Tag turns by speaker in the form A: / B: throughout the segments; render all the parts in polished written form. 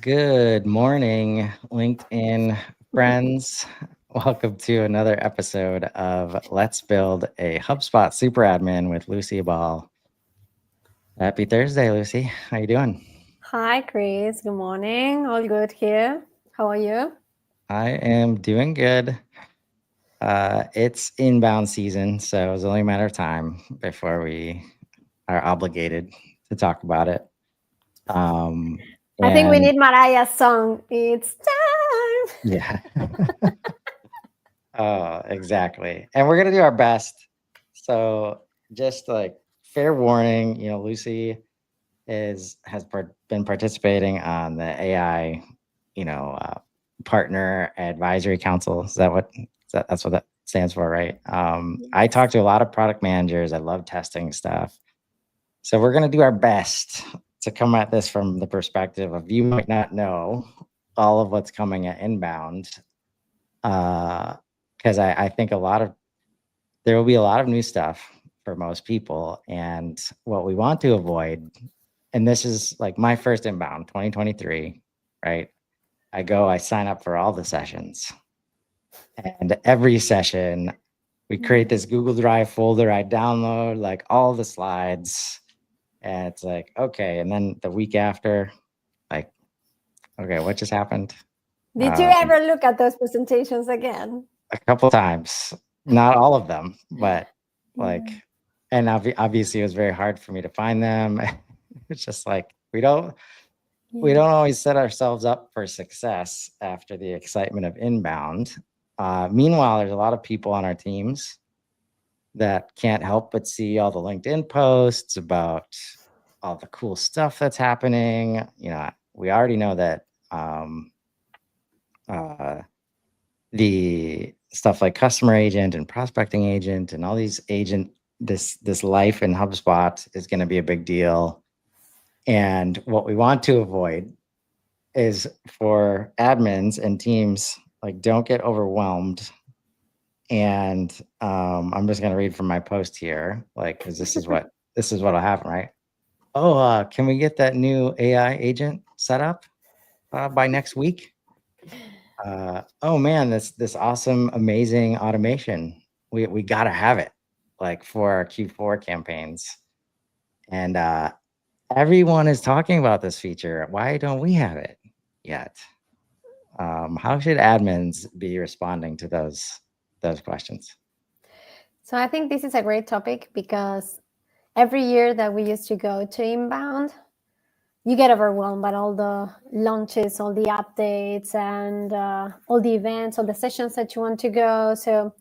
A: Good morning, LinkedIn friends. Welcome to another episode of Let's Build a HubSpot Super Admin with Lucy Abal. Happy Thursday, Lucy. How you doing?
B: Hi, Chris. Good morning. All good here. How are you?
A: I am doing good. It's inbound season, so it's only a matter of time before we are obligated to talk about it. Um,
B: I think we
A: and
B: need Mariah's song. It's time.
A: yeah, oh, exactly. And we're gonna do our best. So just like fair warning, Lucy been participating on the AI, partner advisory council. That's what that stands for, right? I talk
B: Yes.
A: to a lot of product managers. I love testing stuff. So we're gonna do our best to come at this from the perspective of you might not know all of what's coming at inbound. Because I think there will be a lot of new stuff for most people. And what we want to avoid, and this is like my first inbound 2023, right? I sign up for all the sessions. And every session, we create this Google Drive folder. I download like all the slides. And it's like, okay. And then the week after, like, okay, what just happened?
B: Did you
A: Um,
B: ever look at those presentations again?
A: a couple times, not all of them, but like,
B: Yeah.
A: and obviously it was very hard for me to find them. It's just like we don't always set ourselves up for success after the excitement of inbound. Meanwhile, there's a lot of people on our teams that can't help but see all the LinkedIn posts about all the cool stuff that's happening. We already know that uh, the stuff like customer agent and prospecting agent and all these this life in HubSpot is going to be a big deal. And what we want to avoid is for admins and teams, like, don't get overwhelmed. And I'm just going to read from my post here, like, because this is what'll happen, right? Oh, can we get that new AI agent set up by next week? Oh man, this awesome, amazing automation. We gotta have it, like, for our Q4 campaigns. And everyone is talking about this feature. Why don't we have it yet? How should admins be responding to those questions?
B: So I think this is a great topic because every year that we used to go to inbound, you get overwhelmed by all the launches, all the updates, and all the events, all the sessions that you want to go. So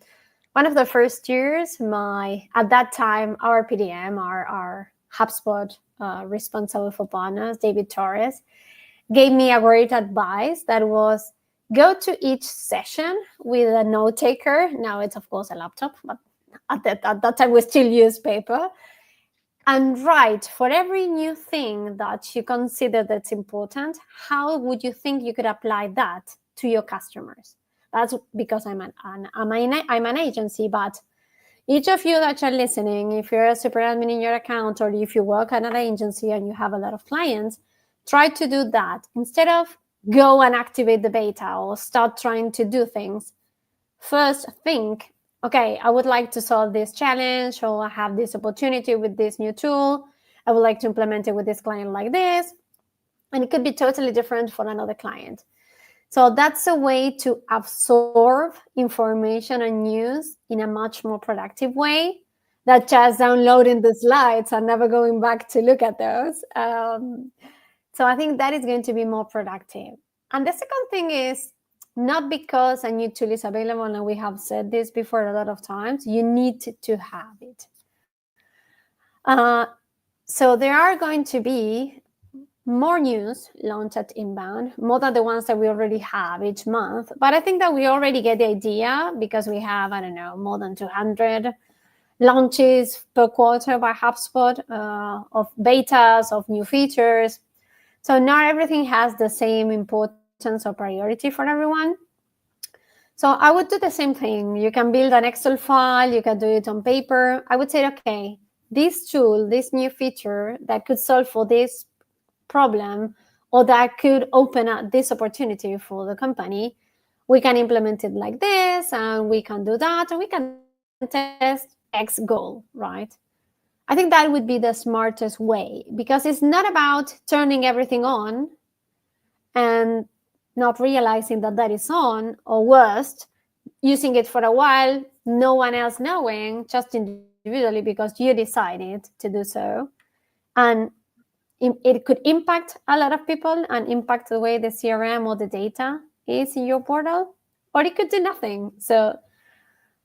B: one of the first years, at that time, our PDM, our HubSpot responsible for partners, David Torres, gave me a great advice that was go to each session with a note taker. Now it's of course a laptop, but at that time we still use paper, and write for every new thing that you consider that's important, how would you think you could apply that to your customers? That's because I'm an agency, but each of you that are listening, if you're a super admin in your account or if you work at an agency and you have a lot of clients, try to do that. Instead of go and activate the beta or start trying to do things, first think, okay, I would like to solve this challenge, or I have this opportunity with this new tool. I would like to implement it with this client like this. And it could be totally different for another client. So that's a way to absorb information and news in a much more productive way than just downloading the slides and never going back to look at those. So I think that is going to be more productive. And the second thing is, not because a new tool is available, and we have said this before a lot of times, you need to have it. So there are going to be more news launched at inbound, more than the ones that we already have each month. But I think that we already get the idea because we have, I don't know, more than 200 launches per quarter by HubSpot of betas, of new features. So not everything has the same importance or priority for everyone. So I would do the same thing. You can build an Excel file, you can do it on paper. I would say, okay, this tool, this new feature that could solve for this problem or that could open up this opportunity for the company. We can implement it like this, and we can do that, and we can test X goal, right? I think that would be the smartest way, because it's not about turning everything on and not realizing that that is on, or worst, using it for a while, no one else knowing, just individually because you decided to do so. And it could impact a lot of people and impact the way the CRM or the data is in your portal, or it could do nothing. So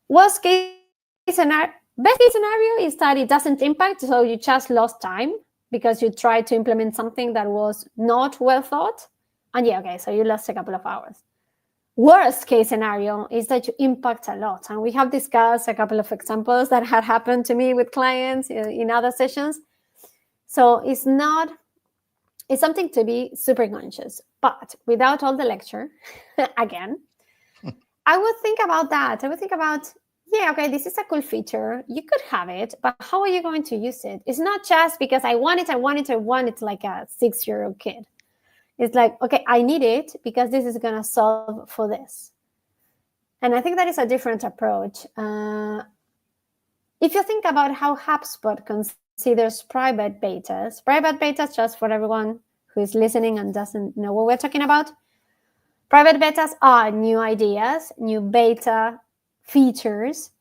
B: worst case scenario, best case scenario is that it doesn't impact, so you just lost time because you tried to implement something that was not well thought. And yeah, okay, so you lost a couple of hours. Worst case scenario is that you impact a lot. And we have discussed a couple of examples that had happened to me with clients in other sessions. So it's something to be super conscious. But without all the lecture, again, I would think about that. I would think about, yeah, okay, this is a cool feature. You could have it, but how are you going to use it? It's not just because I want it like a 6-year-old kid. It's like, okay, I need it because this is going to solve for this. And I think that is a different approach. If you think about how HubSpot considers private betas, just for everyone who is listening and doesn't know what we're talking about, private betas are new ideas, new beta features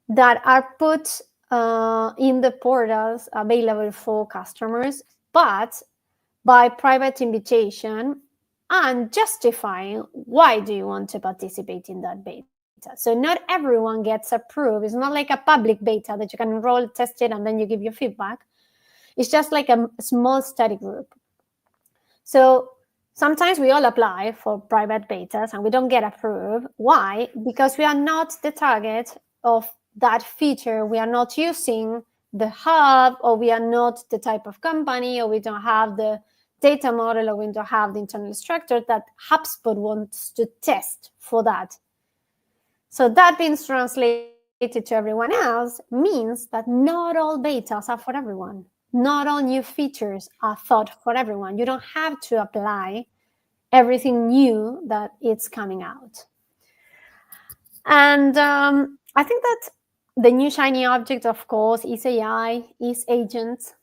B: that are put in the portals available for customers, but by private invitation and justifying why do you want to participate in that beta. So not everyone gets approved. It's not like a public beta that you can enroll, test it, and then you give your feedback. It's just like a small study group. So sometimes we all apply for private betas and we don't get approved. Why? Because we are not the target of that feature. We are not using the hub, or we are not the type of company, or we don't have the data model, or we don't have the internal structure that HubSpot wants to test for that. So that being translated to everyone else means that not all betas are for everyone. Not all new features are thought for everyone. You don't have to apply everything new that it's coming out. And I think that the new shiny object, of course, is AI, is agents.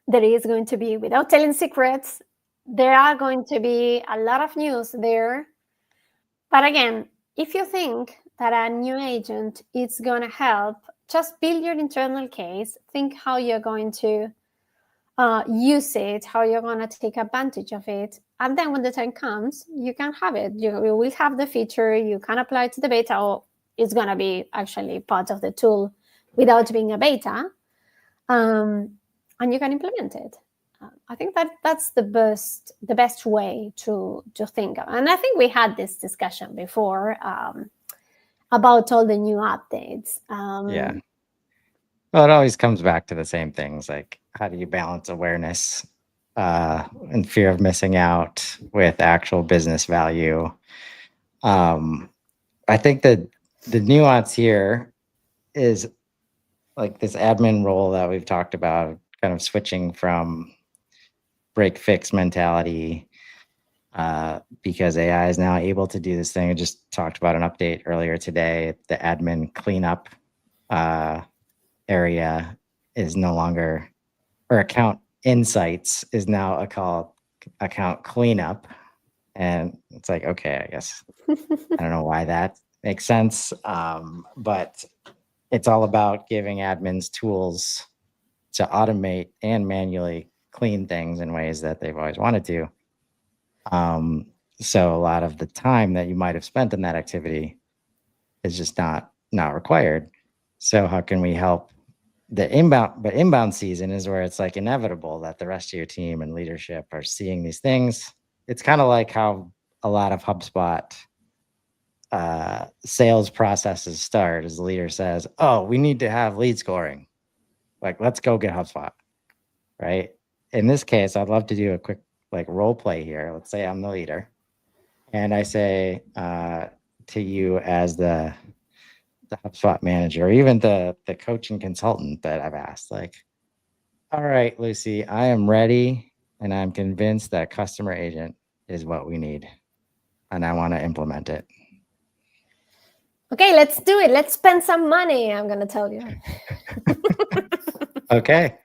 B: There is going to be, without telling secrets, there are going to be a lot of news there. But again, if you think that a new agent is going to help, just build your internal case. Think how you're going to use it, how you're going to take advantage of it. And then when the time comes, you can have it. You will have the feature, you can apply it to the beta, or it's going to be actually part of the tool without being a beta. And you can implement it. I think that's the best way to think of. And I think we had this discussion before about all the new updates.
A: Yeah. Well, it always comes back to the same things, like how do you balance awareness and fear of missing out with actual business value? I think that the nuance here is like this admin role that we've talked about, kind of switching from break fix mentality because AI is now able to do this thing. I just talked about an update earlier today. The admin cleanup area is no longer, or account insights is now called account cleanup. And it's like, okay, I guess I don't know why that makes sense. But it's all about giving admins tools to automate and manually clean things in ways that they've always wanted to. So a lot of the time that you might have spent in that activity is just not required. So how can we help the inbound season is where it's like inevitable that the rest of your team and leadership are seeing these things. It's kind of like how a lot of HubSpot sales processes start as the leader says, oh, we need to have lead scoring. Like, let's go get HubSpot, right? In this case, I'd love to do a quick like role play here. Let's say I'm the leader and I say to you as the HubSpot manager, or even the coaching consultant that I've asked, like, all right, Lucy, I am ready and I'm convinced that customer agent is what we need, and I want to implement it.
B: Okay, let's do it. Let's spend some money. I'm going to tell you.
A: Okay.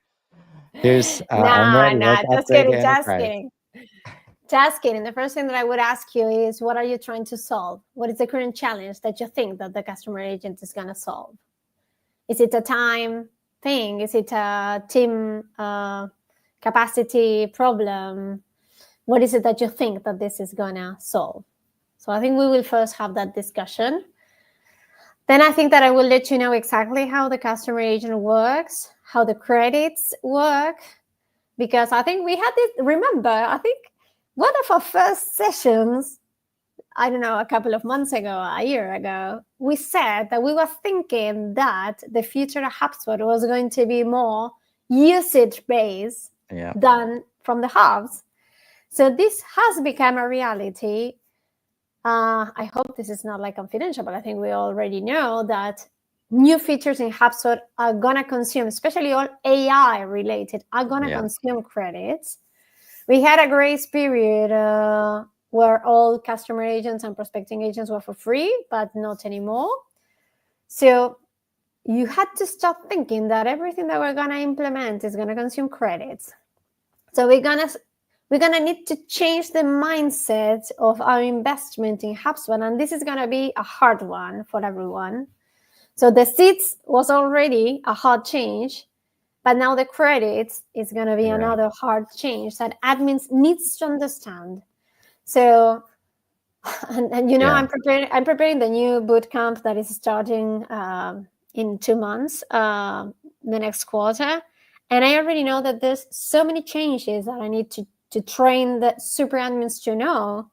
A: Here's, I'm
B: Nah,
A: ready. Let's
B: just
A: upgrade to
B: kidding, just
A: enterprise.
B: kidding. Just kidding. The first thing that I would ask you is, what are you trying to solve? What is the current challenge that you think that the customer agent is going to solve? Is it a time thing? Is it a team capacity problem? What is it that you think that this is going to solve? So I think we will first have that discussion. Then I think that I will let you know exactly how the customer agent works, how the credits work, because I think we had this, remember, I think one of our first sessions, I don't know, a couple of months ago, a year ago, we said that we were thinking that the future of HubSpot was going to be more usage-based than from the hubs. So this has become a reality. I hope this is not like confidential, but I think we already know that new features in HubSpot are going to consume, especially all AI related, are going to consume credits. We had a grace period where all customer agents and prospecting agents were for free, but not anymore. So you had to start thinking that everything that we're going to implement is going to consume credits. So we're going to need to change the mindset of our investment in HubSpot, and this is going to be a hard one for everyone. So the seats was already a hard change, but now the credits is going to be another hard change that admins needs to understand. So, and you know, I'm preparing the new bootcamp that is starting in 2 months, the next quarter, and I already know that there's so many changes that I need to train the super admins to know,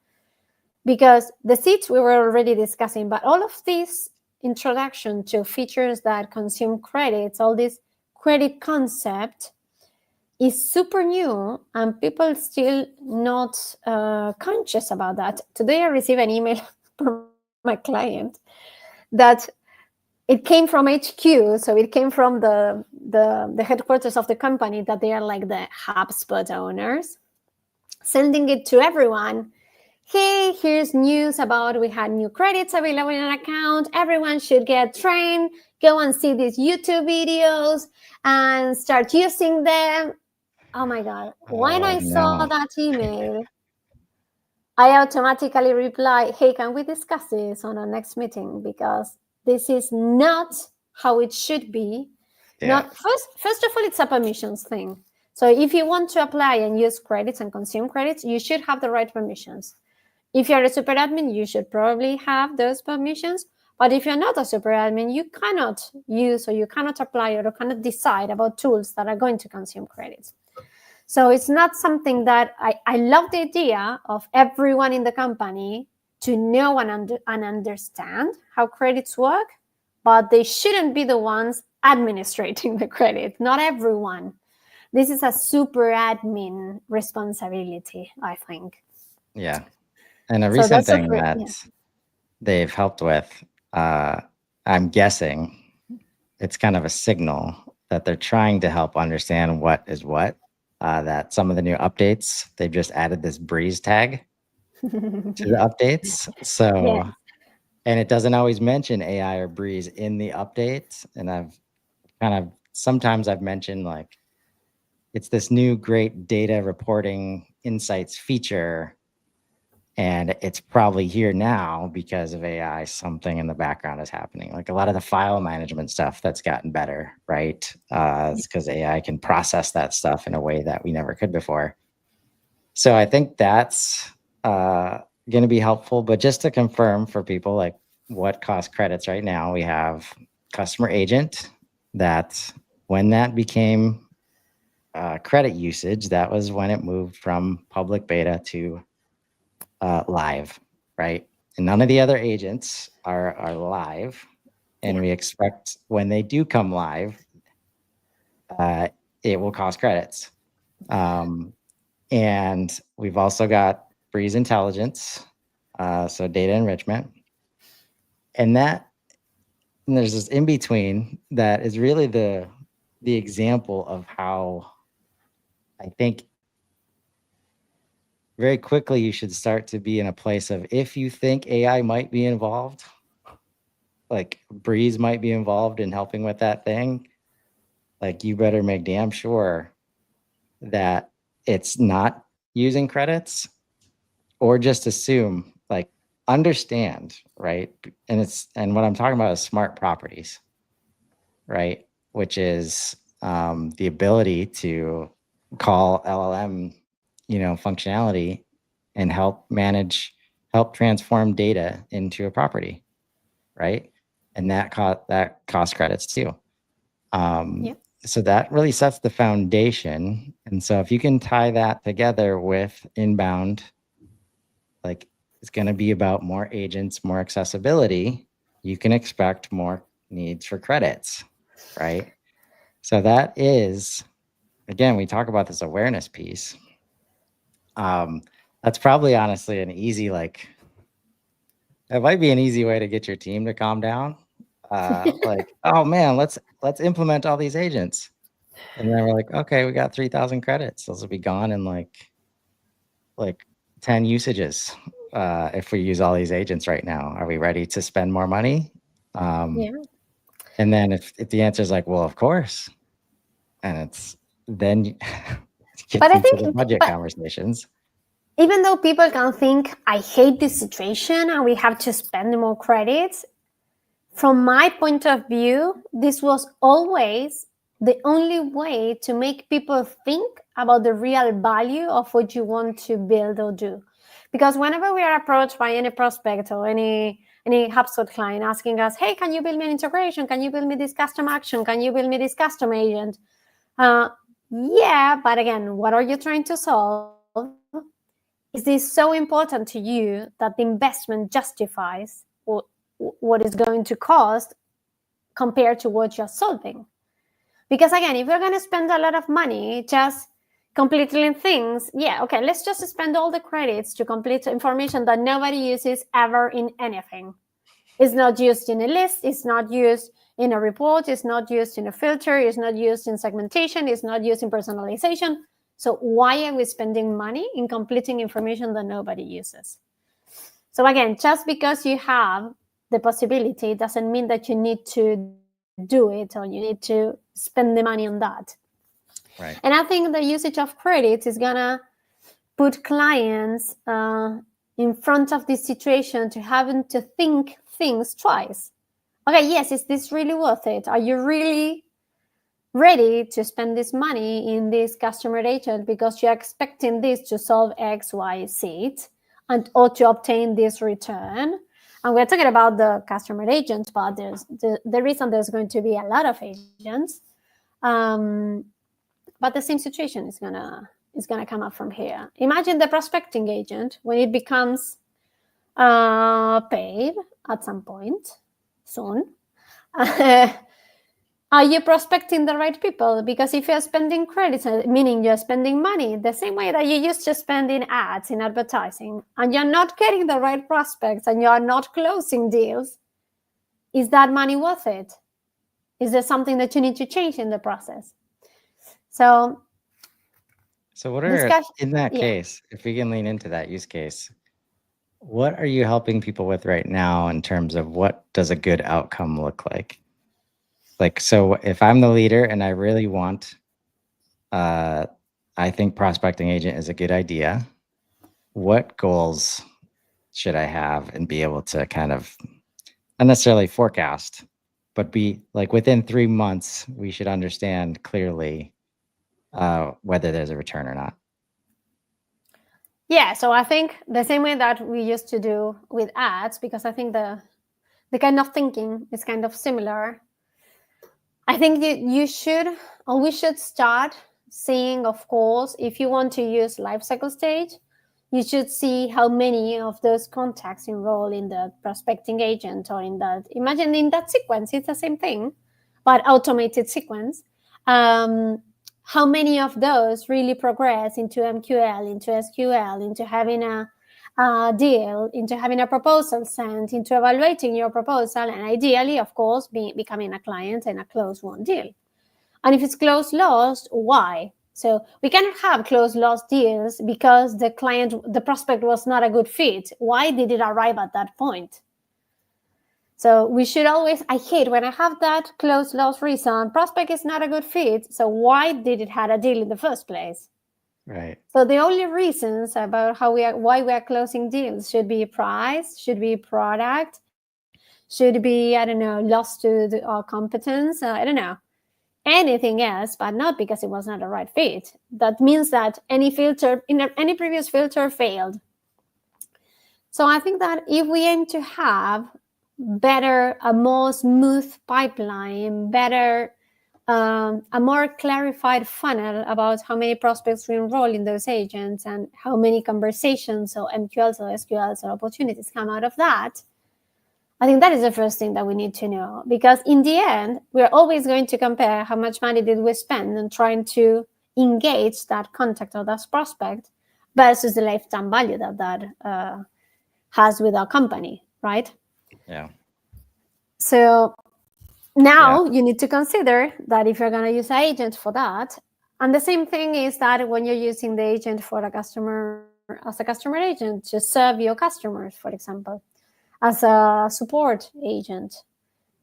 B: because the seats we were already discussing, but all of this introduction to features that consume credits, all this credit concept is super new, and people still not conscious about that. Today I received an email from my client that it came from HQ, so it came from the headquarters of the company, that they are like the HubSpot owners, sending it to everyone. Hey, here's news about we had new credits available in an account. Everyone should get trained. Go and see these YouTube videos and start using them. Oh my God. When I saw that email, I automatically replied, hey, can we discuss this on our next meeting? Because this is not how it should be. Not first of all, it's a permissions thing. So if you want to apply and use credits and consume credits, you should have the right permissions. If you're a super admin, you should probably have those permissions. But if you're not a super admin, you cannot use, or you cannot apply, or you cannot decide about tools that are going to consume credits. So it's not something that I love the idea of everyone in the company to know and understand how credits work, but they shouldn't be the ones administrating the credit. Not everyone. This is a super admin responsibility, I think.
A: Yeah. And a recent thing that they've helped with, I'm guessing it's kind of a signal that they're trying to help understand what is what, that some of the new updates, they've just added this breeze tag to the updates. So, and it doesn't always mention AI or breeze in the updates. And sometimes I've mentioned, like, it's this new great data reporting insights feature, and it's probably here now because of AI. Something in the background is happening. Like a lot of the file management stuff that's gotten better, right? It's because AI can process that stuff in a way that we never could before. So I think that's going to be helpful. But just to confirm for people, like, what cost credits right now, we have customer agent, that when that became credit usage, that was when it moved from public beta to live, right? And none of the other agents are live, and we expect when they do come live, it will cost credits. And we've also got Breeze Intelligence, so data enrichment, and there's this in between that is really the example of how I think very quickly you should start to be in a place of, if you think AI might be involved, like Breeze might be involved in helping with that thing, like you better make damn sure that it's not using credits, or just assume, like, understand, right? And what I'm talking about is smart properties, right? Which is the ability to call LLM, functionality and help transform data into a property, right? And that cost credits too. So that really sets the foundation. And so if you can tie that together with inbound, like, it's going to be about more agents, more accessibility, you can expect more needs for credits, right? So that is, again, we talk about this awareness piece. That's probably honestly an easy, like, it might be an easy way to get your team to calm down. Like, oh man, let's implement all these agents. And then we're like, okay, we got 3,000 credits. Those will be gone in like 10 usages. If we use all these agents right now, are we ready to spend more money? And then if the answer is like, well, of course, and it's then it gets into the budget conversations.
B: Even though people can think, I hate this situation and we have to spend more credits, from my point of view, this was always the only way to make people think about the real value of what you want to build or do. Because whenever we are approached by any prospect or any HubSpot client asking us, hey, can you build me an integration? Can you build me this custom action? Can you build me this custom agent? Yeah, but again, what are you trying to solve? Is this so important to you that the investment justifies what is going to cost compared to what you're solving? Because again, if you're going to spend a lot of money just completing things, yeah, okay, let's just spend all the credits to complete information that nobody uses ever in anything. It's not used in a list, it's not used in a report, it's not used in a filter, it's not used in segmentation, it's not used in personalization. So why are we spending money in completing information that nobody uses? So again, just because you have the possibility doesn't mean that you need to do it or you need to spend the money on that.
A: Right.
B: And I think the usage of credits is gonna put clients in front of this situation to having to think things twice. Okay, yes, is this really worth it? Are you really ready to spend this money in this customer agent because you're expecting this to solve X, Y, Z, and or to obtain this return? And we're talking about the customer agents, but there's the reason there's going to be a lot of agents. But the same situation is gonna come up from here. Imagine the prospecting agent when it becomes paid at some point soon. Are you prospecting the right people? Because if you're spending credits, meaning you're spending money the same way that you used to spend in ads, in advertising, and you're not getting the right prospects and you're not closing deals, is that money worth it? Is there something that you need to change in the process? So
A: what are, in that case, if we can lean into that use case, what are you helping people with right now in terms of what does a good outcome look like? Like, so if I'm the leader and I really want, I think prospecting agent is a good idea, what goals should I have and be able to kind of, not necessarily forecast, but be like within 3 months, we should understand clearly whether there's a return or not?
B: Yeah, so I think the same way that we used to do with ads, because I think the kind of thinking is kind of similar. I think you should, or we should start seeing, of course, if you want to use lifecycle stage, you should see how many of those contacts enroll in the prospecting agent or in that, imagine in that sequence, it's the same thing, but automated sequence. How many of those really progress into MQL, into SQL, into having a deal, into having a proposal sent, into evaluating your proposal, and ideally, of course, becoming a client and a close won deal. And if it's close lost, why? So we cannot have close lost deals because the prospect was not a good fit. Why did it arrive at that point? So we should always, I hate when I have that close loss reason, prospect is not a good fit. So why did it have a deal in the first place?
A: Right.
B: So the only reasons about why we are closing deals should be price, should be product, should be, I don't know, loss to our competence, I don't know, anything else, but not because it was not a right fit. That means that any previous filter failed. So I think that if we aim to have a more smooth pipeline, a more clarified funnel about how many prospects we enroll in those agents and how many conversations or MQLs or SQLs or opportunities come out of that, I think that is the first thing that we need to know, because in the end, we're always going to compare how much money did we spend on trying to engage that contact or that prospect versus the lifetime value that has with our company, right?
A: Yeah.
B: So now you need to consider that if you're going to use an agent for that, and the same thing is that when you're using the agent for a customer as a customer agent to serve your customers, for example, as a support agent.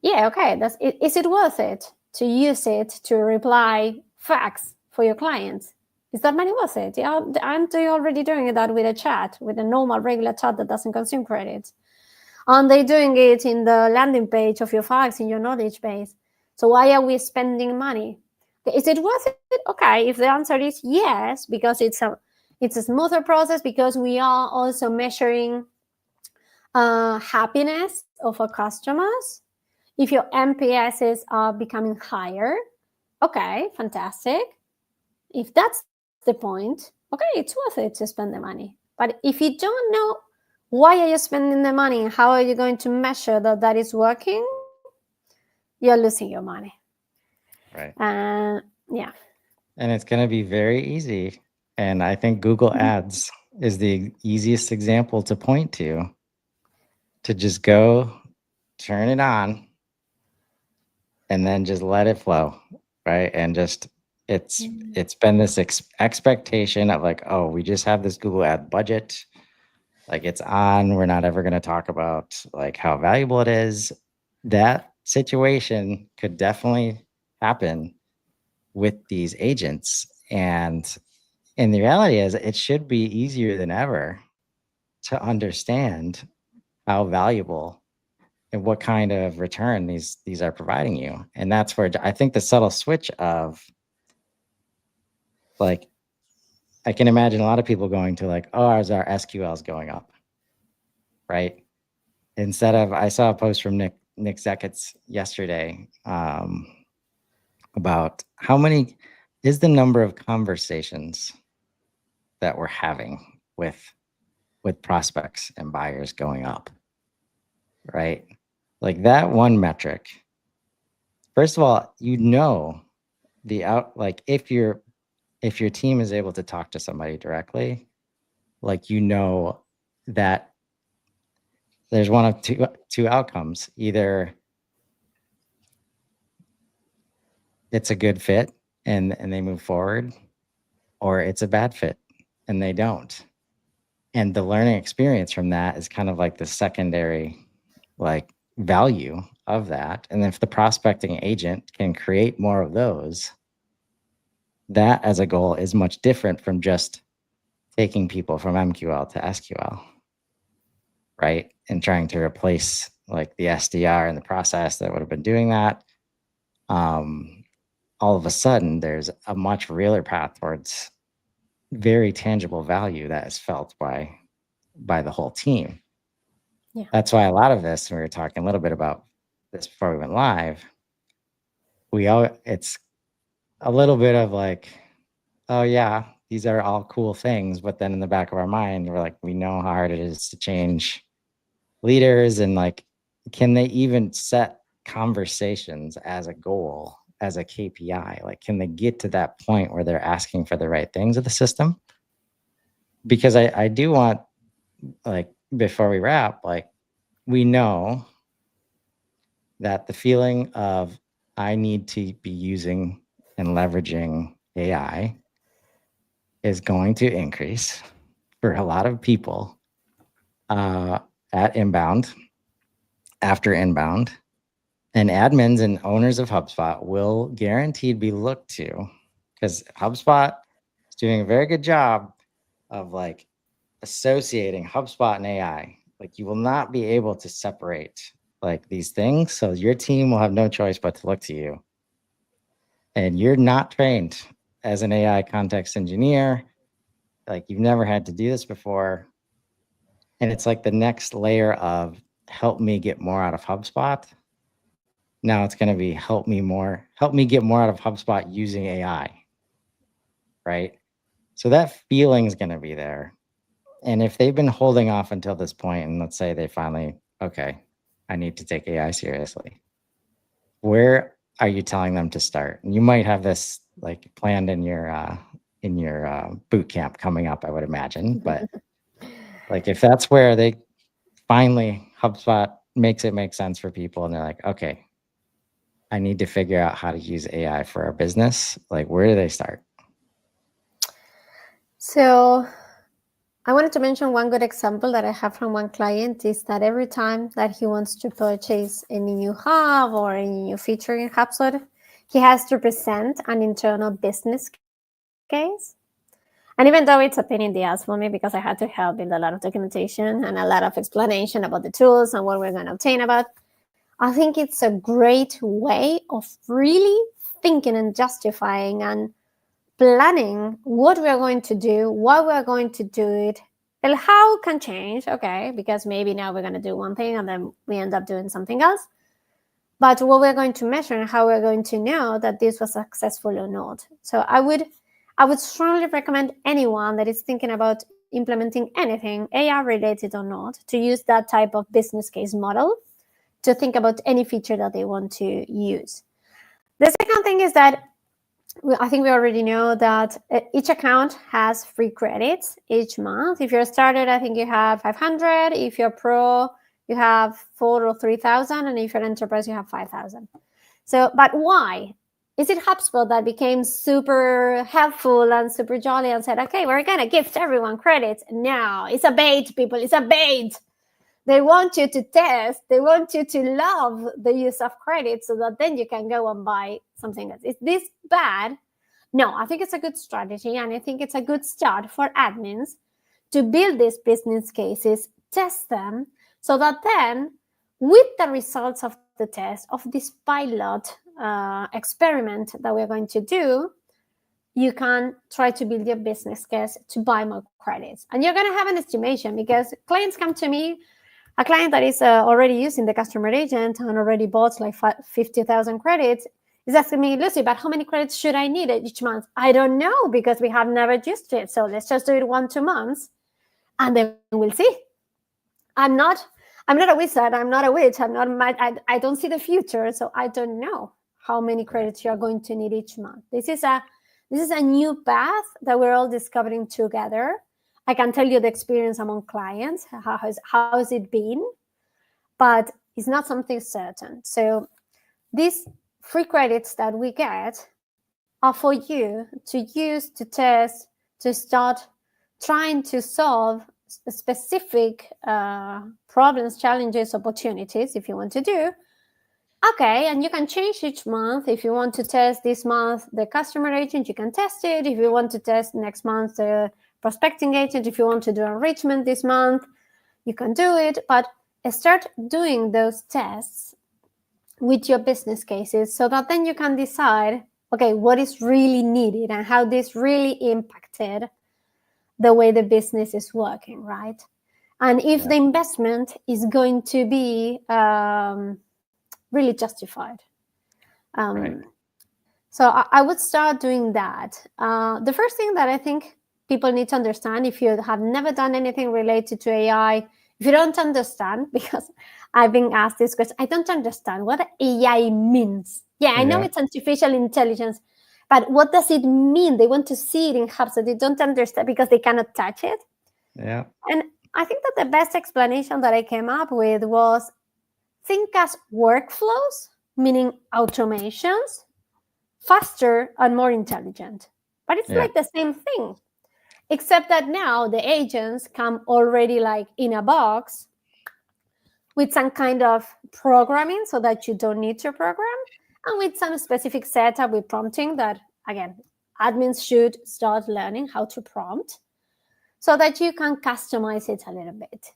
B: Yeah, okay. Is it worth it to use it to reply fax for your clients? Is that money worth it? Aren't they already doing that with a chat, with a normal regular chat that doesn't consume credits? Aren't they doing it in the landing page of your fax in your knowledge base? So why are we spending money? Is it worth it? Okay, if the answer is yes, because it's a smoother process, because we are also measuring happiness of our customers. If your NPSs are becoming higher, okay, fantastic. If that's the point, okay, it's worth it to spend the money. But if you don't know why are you spending the money and how are you going to measure that is working, you're losing your money.
A: Right.
B: Yeah.
A: And it's going to be very easy. And I think Google Ads is the easiest example to point to just go turn it on and then just let it flow. Right. And just, it's been this expectation of like, oh, we just have this Google ad budget. Like it's on, we're not ever going to talk about like how valuable it is. That situation could definitely happen with these agents. And the reality is it should be easier than ever to understand how valuable and what kind of return these are providing you. And that's where I think the subtle switch of like, I can imagine a lot of people going to like, oh, is our SQLs going up? Right. Instead of, I saw a post from Nick Zecketz yesterday about how many is the number of conversations that we're having with prospects and buyers going up, right? Like that one metric. First of all, like if your team is able to talk to somebody directly, like that there's one of two outcomes. Either it's a good fit and they move forward, or it's a bad fit and they don't. And the learning experience from that is kind of like the secondary like value of that. And if the prospecting agent can create more of those, that as a goal is much different from just taking people from MQL to SQL, right? And trying to replace like the SDR and the process that would have been doing that. All of a sudden, there's a much realer path towards very tangible value that is felt by the whole team.
B: Yeah.
A: That's why a lot of this, we were talking a little bit about this before we went live, it's a little bit of like, oh yeah, these are all cool things, but then in the back of our mind, we're like, we know how hard it is to change leaders, and like, can they even set conversations as a goal, as a KPI? Like, can they get to that point where they're asking for the right things of the system? Because I do want, like, before we wrap, like, we know that the feeling of I need to be using and leveraging AI is going to increase for a lot of people at inbound, after inbound, and admins and owners of HubSpot will guaranteed be looked to, because HubSpot is doing a very good job of like associating HubSpot and AI. Like you will not be able to separate like these things. So your team will have no choice but to look to you. And you're not trained as an AI context engineer. Like you've never had to do this before. And it's like the next layer of help me get more out of HubSpot. Now it's going to be help me get more out of HubSpot using AI. Right. So that feeling is going to be there. And if they've been holding off until this point, and let's say they finally, okay, I need to take AI seriously, where are you telling them to start? And you might have this like planned in your boot camp coming up, I would imagine. But like if that's where they finally HubSpot makes it make sense for people, and they're like, okay, I need to figure out how to use AI for our business. Like, where do they start?
B: So I wanted to mention one good example that I have from one client is that every time that he wants to purchase any new hub or any new feature in HubSpot, he has to present an internal business case. And even though it's a pain in the ass for me because I had to help build a lot of documentation and a lot of explanation about the tools and what we're going to obtain about, I think it's a great way of really thinking and justifying and planning what we are going to do, why we are going to do it, and how can change, okay, because maybe now we're going to do one thing and then we end up doing something else. But what we're going to measure and how we're going to know that this was successful or not. So I would strongly recommend anyone that is thinking about implementing anything, AI related or not, to use that type of business case model to think about any feature that they want to use. The second thing is that I think we already know that each account has free credits each month. If you're started, I think you have 500. If you're pro, you have 4,000 or 3,000. And if you're enterprise, you have 5,000. So, but why? Is it HubSpot that became super helpful and super jolly and said, okay, we're going to gift everyone credits? No, it's a bait, people. It's a bait. They want you to test. They want you to love the use of credit so that then you can go and buy something else. Is this bad? No, I think it's a good strategy. And I think it's a good start for admins to build these business cases, test them, so that then with the results of the test of this pilot experiment that we're going to do, you can try to build your business case to buy more credits. And you're going to have an estimation because clients come to me. A client that is already using the customer agent and already bought like 50,000 credits is asking me, Lucy, but how many credits should I need each month? I don't know because we have never used it. So let's just do it 1-2 months and then we'll see. I'm not a wizard. I'm not a witch. I don't see the future. So I don't know how many credits you're going to need each month. This is a new path that we're all discovering together. I can tell you the experience among clients, how has it been, but it's not something certain. So these free credits that we get are for you to use, to test, to start trying to solve specific problems, challenges, opportunities, if you want to do. Okay, and you can change each month. If you want to test this month the customer agent, you can test it. If you want to test next month the prospecting agent, if you want to do enrichment this month, you can do it. But start doing those tests with your business cases so that then you can decide, okay, what is really needed and how this really impacted the way the business is working, right? And if the investment is going to be really justified.
A: Right.
B: So I would start doing that. The first thing that I think people need to understand, if you have never done anything related to AI, if you don't understand, because I've been asked this question, I don't understand what AI means. Yeah, I know it's artificial intelligence, but what does it mean? They want to see it in HubSpot. They don't understand because they cannot touch it.
A: Yeah.
B: And I think that the best explanation that I came up with was think as workflows, meaning automations, faster and more intelligent. But it's like the same thing. except that now the agents come already like in a box with some kind of programming so that you don't need to program, and with some specific setup with prompting that, again, admins should start learning how to prompt so that you can customize it a little bit.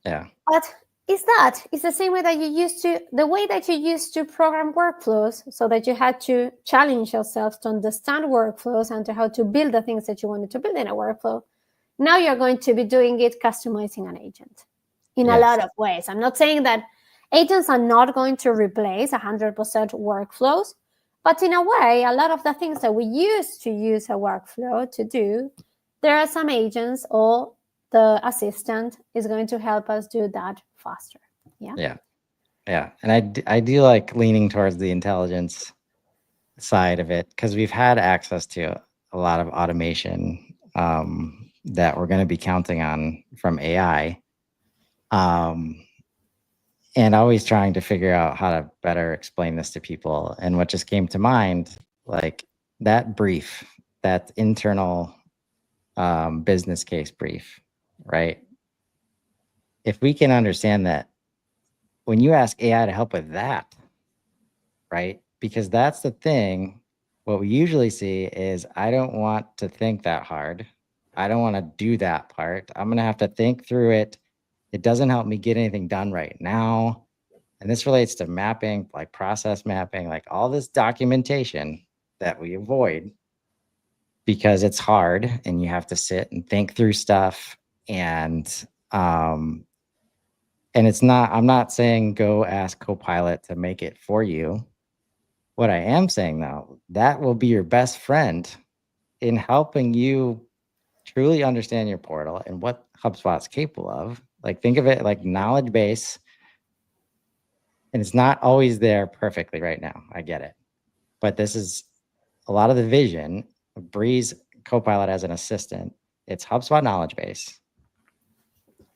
A: Yeah.
B: But it's the same way that you used to program workflows, so that you had to challenge yourself to understand workflows and to how to build the things that you wanted to build in a workflow. Now you're going to be doing it customizing an agent in a lot of ways. I'm not saying that agents are not going to replace 100% workflows, but in a way, a lot of the things that we used to use a workflow to do, there are some agents or the assistant is going to help us do that faster. Yeah.
A: And I do like leaning towards the intelligence side of it, because we've had access to a lot of automation that we're going to be counting on from AI, and always trying to figure out how to better explain this to people. And what just came to mind, like that brief, that internal business case brief, right? If we can understand that when you ask AI to help with that, right? Because that's the thing, what we usually see is, I don't want to think that hard. I don't want to do that part. I'm going to have to think through it. It doesn't help me get anything done right now. And this relates to mapping, like process mapping, like all this documentation that we avoid because it's hard and you have to sit and think through stuff. And it's not, I'm not saying go ask Copilot to make it for you. What I am saying though, that will be your best friend in helping you truly understand your portal and what HubSpot's capable of. Like, think of it like knowledge base. And it's not always there perfectly right now. I get it. But this is a lot of the vision of Breeze Copilot as an assistant. It's HubSpot knowledge base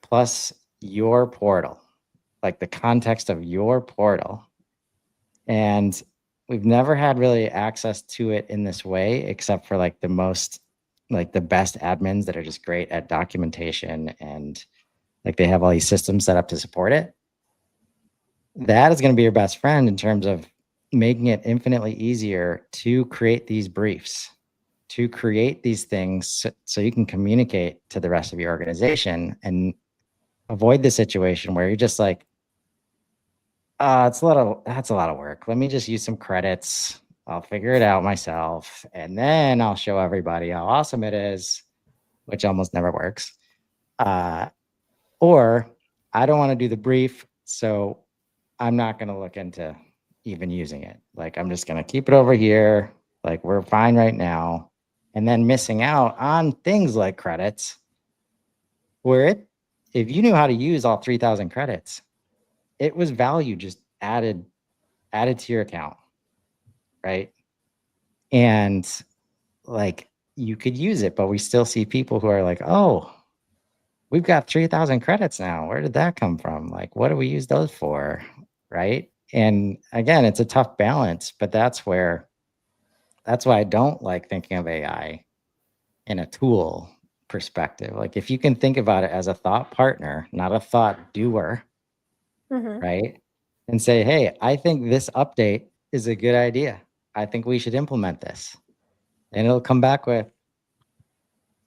A: plus your portal, like the context of your portal. And we've never had really access to it in this way, except for like the best admins that are just great at documentation and like they have all these systems set up to support it. That is going to be your best friend in terms of making it infinitely easier to create these briefs, to create these things so you can communicate to the rest of your organization and avoid the situation where you're just like, that's a lot of work. Let me just use some credits. I'll figure it out myself. And then I'll show everybody how awesome it is, which almost never works. Or I don't want to do the brief, so I'm not going to look into even using it. Like, I'm just going to keep it over here. Like, we're fine right now. And then missing out on things like credits, where if you knew how to use all 3,000 credits, it was value just added to your account, right? And like, you could use it, but we still see people who are like, oh, we've got 3,000 credits now. Where did that come from? Like, what do we use those for? Right. And again, it's a tough balance, but that's why I don't like thinking of AI in a tool perspective. Like, if you can think about it as a thought partner, not a thought doer, right? And say, hey, I think this update is a good idea. I think we should implement this. And it'll come back with,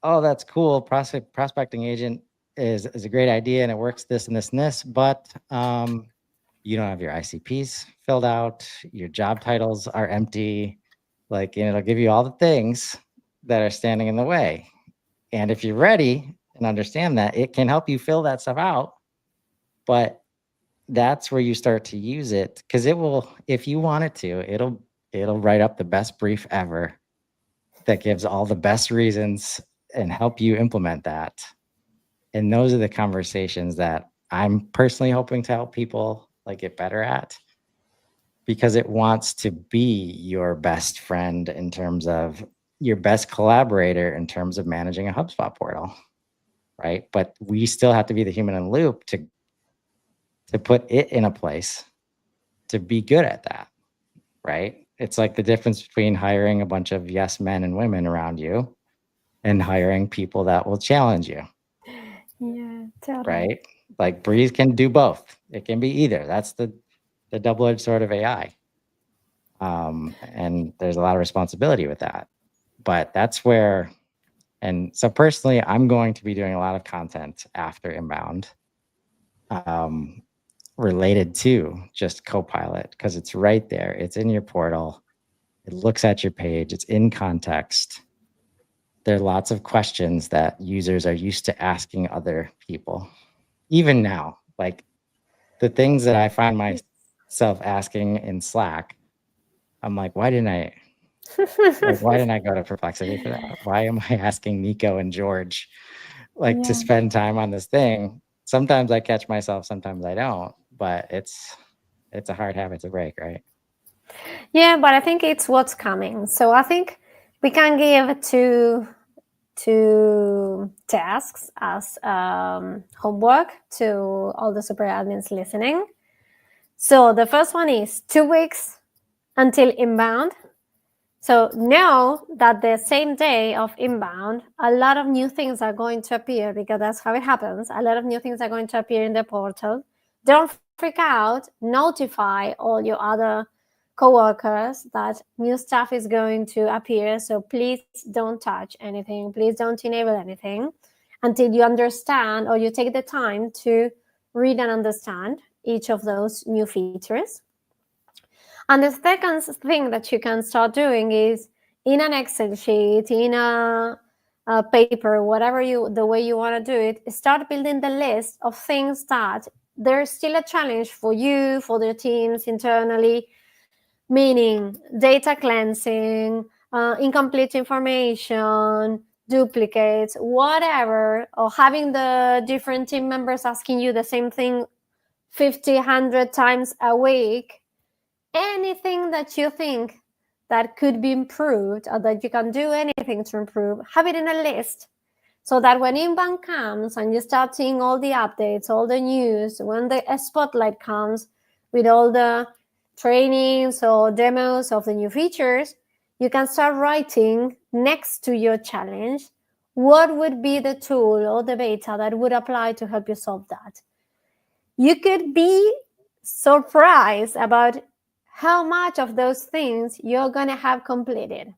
A: oh, that's cool. Prospecting agent is a great idea and it works this and this and this, but you don't have your ICPs filled out, your job titles are empty. Like, and it'll give you all the things that are standing in the way. And if you're ready and understand that, it can help you fill that stuff out. But that's where you start to use it, because it will, if you want it to, it'll write up the best brief ever that gives all the best reasons and help you implement that. And those are the conversations that I'm personally hoping to help people like get better at, because it wants to be your best friend in terms of your best collaborator in terms of managing a HubSpot portal, right? But we still have to be the human in the loop to put it in a place to be good at that, right? It's like the difference between hiring a bunch of yes men and women around you and hiring people that will challenge you.
B: Yeah, totally.
A: Right? Like Breeze can do both. It can be either. That's the double-edged sword of AI. And there's a lot of responsibility with that. But that's where, and so personally, I'm going to be doing a lot of content after Inbound related to just Copilot, because it's right there. It's in your portal. It looks at your page. It's in context. There are lots of questions that users are used to asking other people. Even now, like the things that I find myself asking in Slack, I'm like, why didn't I go to Perplexity for that? Why am I asking Nico and George to spend time on this thing? Sometimes I catch myself, sometimes I don't, but it's a hard habit to break, right?
B: Yeah, but I think it's what's coming. So I think we can give two tasks as homework to all the super admins listening. So the first one is 2 weeks until Inbound. So know that the same day of Inbound, a lot of new things are going to appear, because that's how it happens. A lot of new things are going to appear in the portal. Don't freak out. Notify all your other coworkers that new stuff is going to appear. So please don't touch anything. Please don't enable anything until you understand, or you take the time to read and understand each of those new features. And the second thing that you can start doing is, in an Excel sheet, in a paper, whatever the way you want to do it, start building the list of things that there's still a challenge for you, for the teams internally, meaning data cleansing, incomplete information, duplicates, whatever, or having the different team members asking you the same thing 50, 100 times a week. Anything that you think that could be improved, or that you can do anything to improve, have it in a list, so that when Inbound comes and you start seeing all the updates, all the news, when the spotlight comes with all the trainings or demos of the new features, you can start writing next to your challenge what would be the tool or the beta that would apply to help you solve that. You could be surprised about how much of those things you're going to have completed.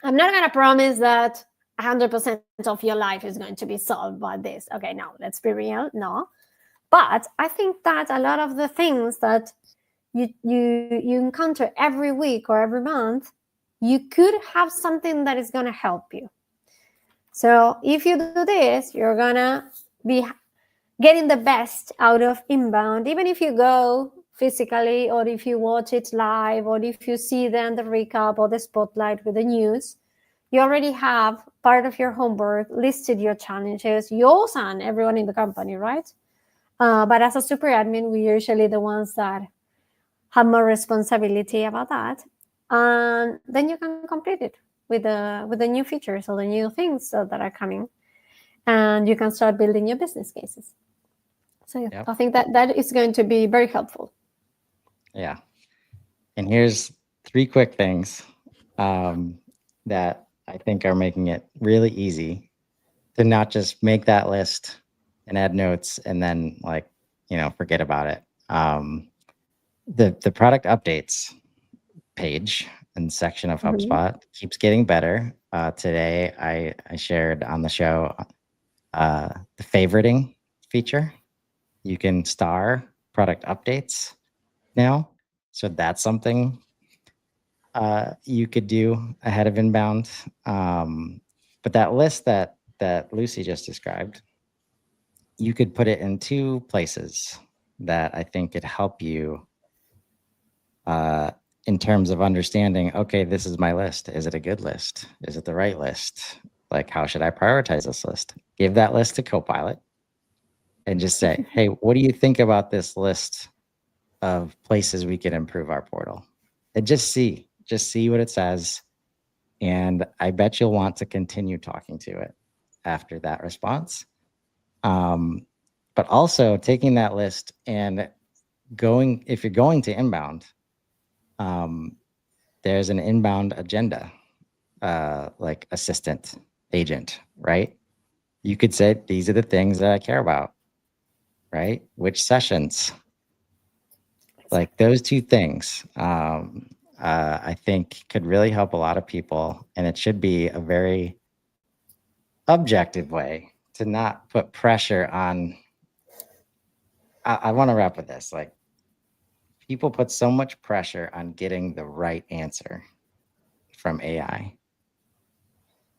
B: I'm not going to promise that 100% of your life is going to be solved by this. Okay, no, let's be real. No. But I think that a lot of the things that you encounter every week or every month, you could have something that is going to help you. So if you do this, you're going to be getting the best out of Inbound, even if you go physically, or if you watch it live, or if you see then the recap or the spotlight with the news. You already have part of your homework, listed your challenges, yours and everyone in the company, right? But as a super admin, we're usually the ones that have more responsibility about that. And then you can complete it with the new features or the new things that are coming. And you can start building your business cases. So yep. I think that is going to be very helpful.
A: Yeah. And here's 3 quick things that I think are making it really easy to not just make that list and add notes and then forget about it. The product updates page and section of HubSpot keeps getting better. Today I shared on the show the favoriting feature. You can star product updates now. So that's something you could do ahead of Inbound. But that list that Lucy just described, you could put it in 2 places that I think could help you in terms of understanding, okay, this is my list. Is it a good list? Is it the right list? Like, how should I prioritize this list? Give that list to Copilot and just say, hey, what do you think about this list of places we can improve our portal? And just see what it says. And I bet you'll want to continue talking to it after that response. But also taking that list and if you're going to Inbound, there's an Inbound agenda, like assistant agent, right? You could say, these are the things that I care about, right? Which sessions? Like those two things, I think could really help a lot of people. And it should be a very objective way to not put pressure on. I want to wrap with this. Like, people put so much pressure on getting the right answer from AI.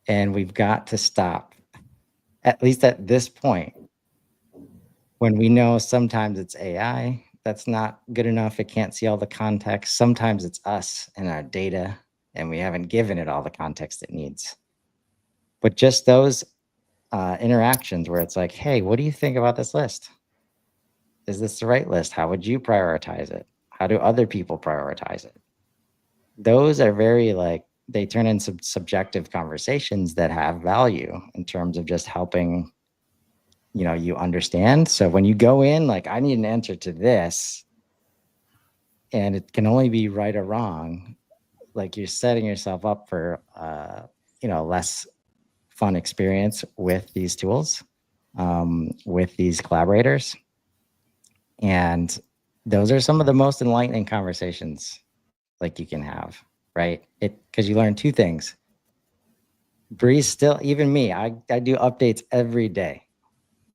A: And we've got to stop, at least at this point, when we know sometimes it's AI, that's not good enough. It can't see all the context. Sometimes it's us and our data, and we haven't given it all the context it needs. But just those interactions where it's like, hey, what do you think about this list? Is this the right list? How would you prioritize it? How do other people prioritize it? Those are very like, they turn into subjective conversations that have value in terms of just helping, you understand. So when you go in, like, I need an answer to this, and it can only be right or wrong, like, you're setting yourself up for, less fun experience with these tools, with these collaborators. And those are some of the most enlightening conversations like you can have, right? Because you learn two things. Breeze still, even me, I do updates every day.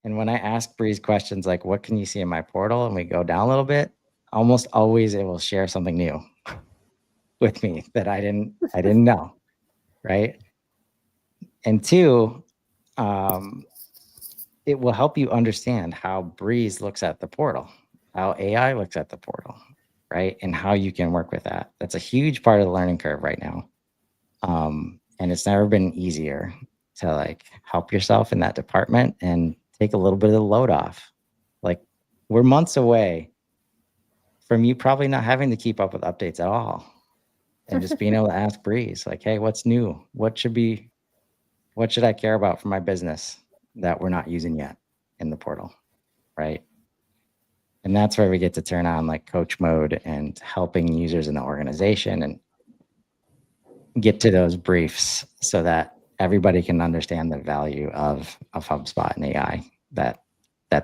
A: And when I ask Breeze questions like, what can you see in my portal? And we go down a little bit, almost always it will share something new with me that I didn't know, right? And two, it will help you understand how Breeze looks at the portal, how AI looks at the portal, right? And how you can work with that. That's a huge part of the learning curve right now. And it's never been easier to like help yourself in that department and take a little bit of the load off. Like, we're months away from you probably not having to keep up with updates at all, and just being able to ask Breeze, like, hey, what's new? What should I care about for my business that we're not using yet in the portal, right? And that's where we get to turn on like coach mode and helping users in the organization and get to those briefs so that everybody can understand the value of HubSpot and AI that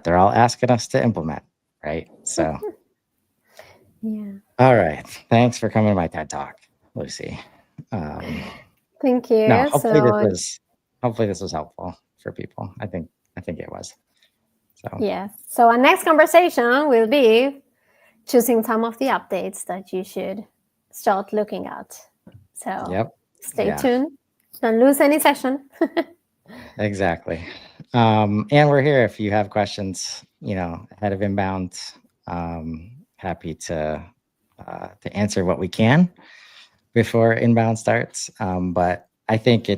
A: they're all asking us to implement, right? So,
B: Yeah.
A: All right. Thanks for coming to my TED Talk, Lucy.
B: Thank you.
A: No, hopefully this was helpful for people. I think it was. So
B: yes. So our next conversation will be choosing some of the updates that you should start looking at. So stay tuned. Don't lose any session.
A: Exactly. And we're here if you have questions, ahead of inbound. Happy to answer what we can before inbound starts. But I think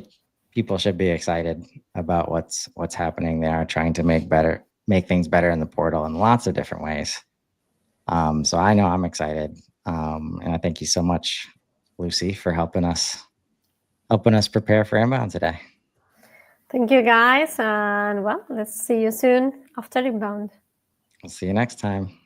A: people should be excited about what's happening. They are trying to make things better in the portal in lots of different ways. So I know I'm excited. And I thank you so much, Lucy, for helping us prepare for inbound today.
B: Thank you, guys. And well, let's see you soon after inbound.
A: We'll see you next time.